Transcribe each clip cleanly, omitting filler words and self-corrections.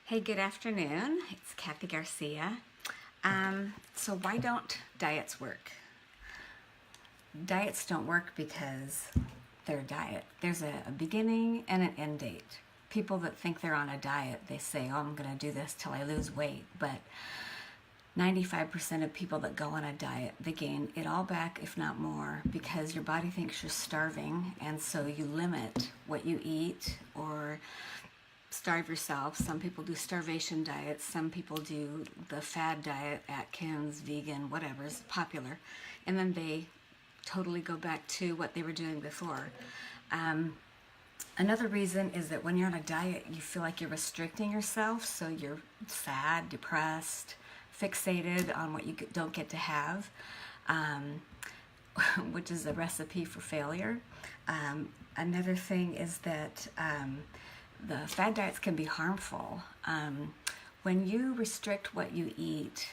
Hey, good afternoon. It's Kathy Garcia. So why don't diets work? Diets don't work because they're a diet. There's a beginning and an end date. People that think they're on a diet, they say, oh, I'm going to do this till I lose weight. But 95% of people that go on a diet, they gain it all back, if not more, because your body thinks you're starving, and so you limit what you eat or starve yourself. Some people do starvation diets. Some people do the fad diet, Atkins, vegan, whatever is popular. And then they totally go back to what they were doing before. Another reason is that when you're on a diet, you feel like you're restricting yourself. So you're sad, depressed, fixated on what you don't get to have, which is a recipe for failure. Another thing is that the fad diets can be harmful. When you restrict what you eat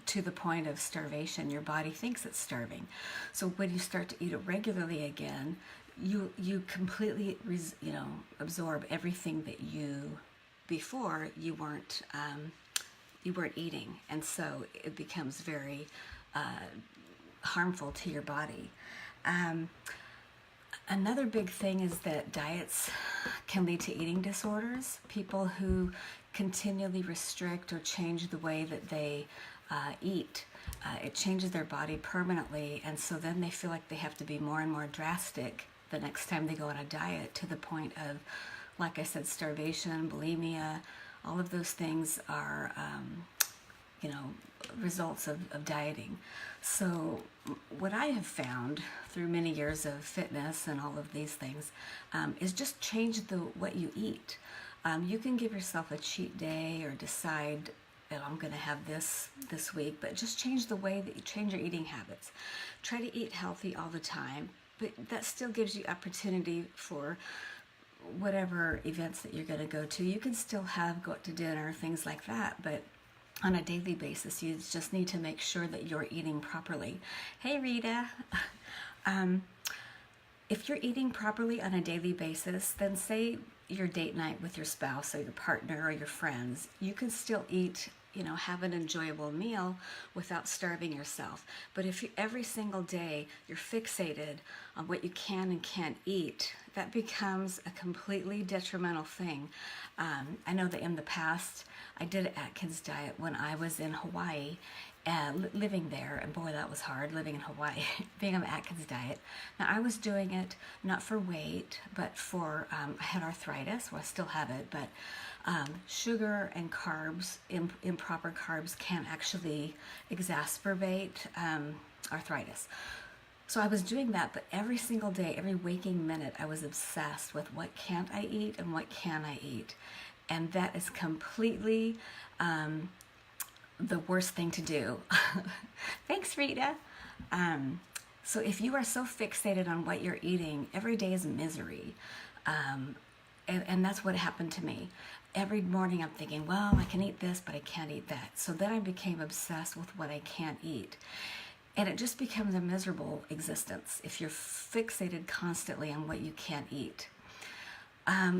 to the point of starvation, your body thinks it's starving. So when you start to eat it regularly again, you completely absorb everything that before you weren't eating, and so it becomes very harmful to your body. Another big thing is that diets can lead to eating disorders. People who continually restrict or change the way that they eat, it changes their body permanently, and so then they feel like they have to be more and more drastic the next time they go on a diet, to the point of, like I said, starvation, bulimia. All of those things are results of dieting. So what I have found through many years of fitness and all of these things is just change what you eat. You can give yourself a cheat day or decide that I'm going to have this week, but just change the way that you change your eating habits. Try to eat healthy all the time, but that still gives you opportunity for whatever events that you're going to go to. You can still go out to dinner, things like that, but on a daily basis, you just need to make sure that you're eating properly. Hey, Rita. If you're eating properly on a daily basis, then say your date night with your spouse or your partner or your friends, you can still eat, have an enjoyable meal without starving yourself. But if every single day you're fixated on what you can and can't eat, that becomes a completely detrimental thing. I know that in the past, I did an Atkins diet when I was in Hawaii, living there, and boy, that was hard, living in Hawaii, being on the Atkins diet. Now, I was doing it not for weight, but for, I had arthritis, well, I still have it, but sugar and carbs, improper carbs, can actually exacerbate arthritis. So I was doing that, but every single day, every waking minute, I was obsessed with what can't I eat and what can I eat. And that is completely the worst thing to do. Thanks, Rita. So if you are so fixated on what you're eating, every day is misery. And that's what happened to me. Every morning I'm thinking, well, I can eat this, but I can't eat that. So then I became obsessed with what I can't eat. And it just becomes a miserable existence if you're fixated constantly on what you can't eat.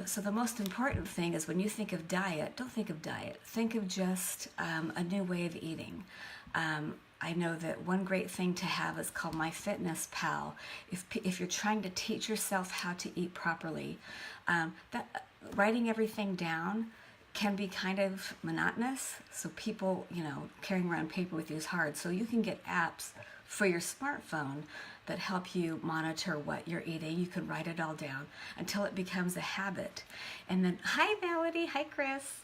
So the most important thing is, when you think of diet, don't think of diet. Think of just a new way of eating. I know that one great thing to have is called MyFitnessPal. If you're trying to teach yourself how to eat properly, writing everything down can be kind of monotonous. So people, carrying around paper with you is hard. So you can get apps for your smartphone that help you monitor what you're eating. You can write it all down until it becomes a habit. And then, hi Melody, hi Chris.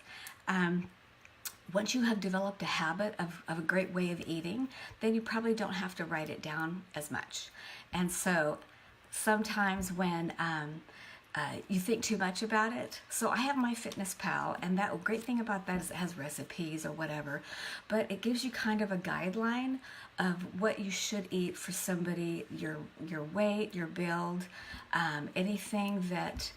Once you have developed a habit of a great way of eating, then you probably don't have to write it down as much. And so sometimes when you think too much about it. So I have MyFitnessPal, and that great thing about that is it has recipes or whatever, but it gives you kind of a guideline of what you should eat for somebody, your weight, your build, anything that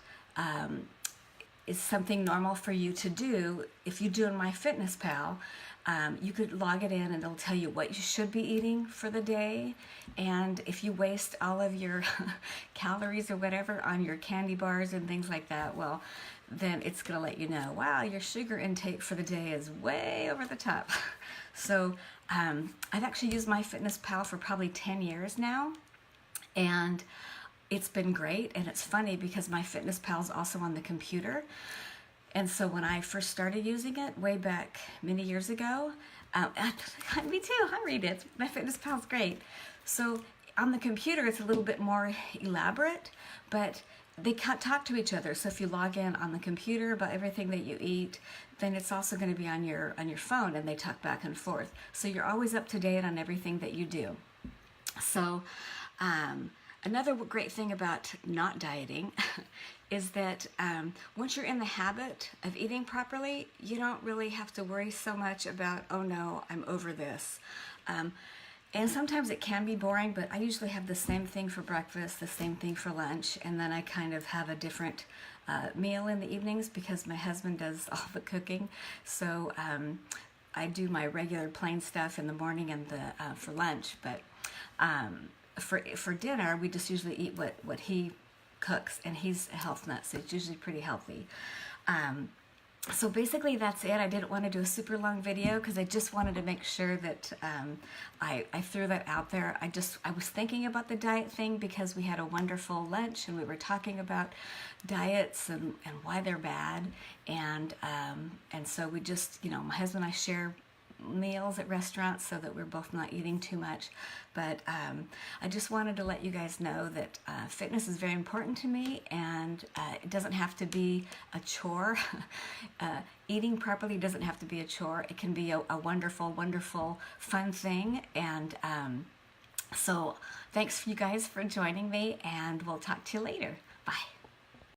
is something normal for you to do. If you do in MyFitnessPal, You could log it in and it'll tell you what you should be eating for the day. And if you waste all of your calories or whatever on your candy bars and things like that, well, then it's going to let you know, wow, your sugar intake for the day is way over the top. So I've actually used MyFitnessPal for probably 10 years now, and it's been great. And it's funny because MyFitnessPal is also on the computer. And so when I first started using it way back many years ago, me too, I read it. MyFitnessPal's great. So on the computer, it's a little bit more elaborate, but they can't talk to each other. So if you log in on the computer about everything that you eat, then it's also going to be on your phone, and they talk back and forth. So you're always up to date on everything that you do. So another great thing about not dieting is that once you're in the habit of eating properly, you don't really have to worry so much about, oh no, I'm over this. And sometimes it can be boring, but I usually have the same thing for breakfast, the same thing for lunch, and then I kind of have a different meal in the evenings because my husband does all the cooking. So I do my regular plain stuff in the morning and for lunch, but for dinner, we just usually eat what he cooks, and he's a health nut, so it's usually pretty healthy. So basically that's it. I didn't want to do a super long video because I just wanted to make sure that I threw that out there. I was thinking about the diet thing because we had a wonderful lunch and we were talking about diets and why they're bad, and so we just, my husband and I share meals at restaurants so that we're both not eating too much. But I just wanted to let you guys know that fitness is very important to me, and it doesn't have to be a chore. Eating properly doesn't have to be a chore. It can be a wonderful, wonderful, fun thing. And so thanks you guys for joining me, and we'll talk to you later. Bye.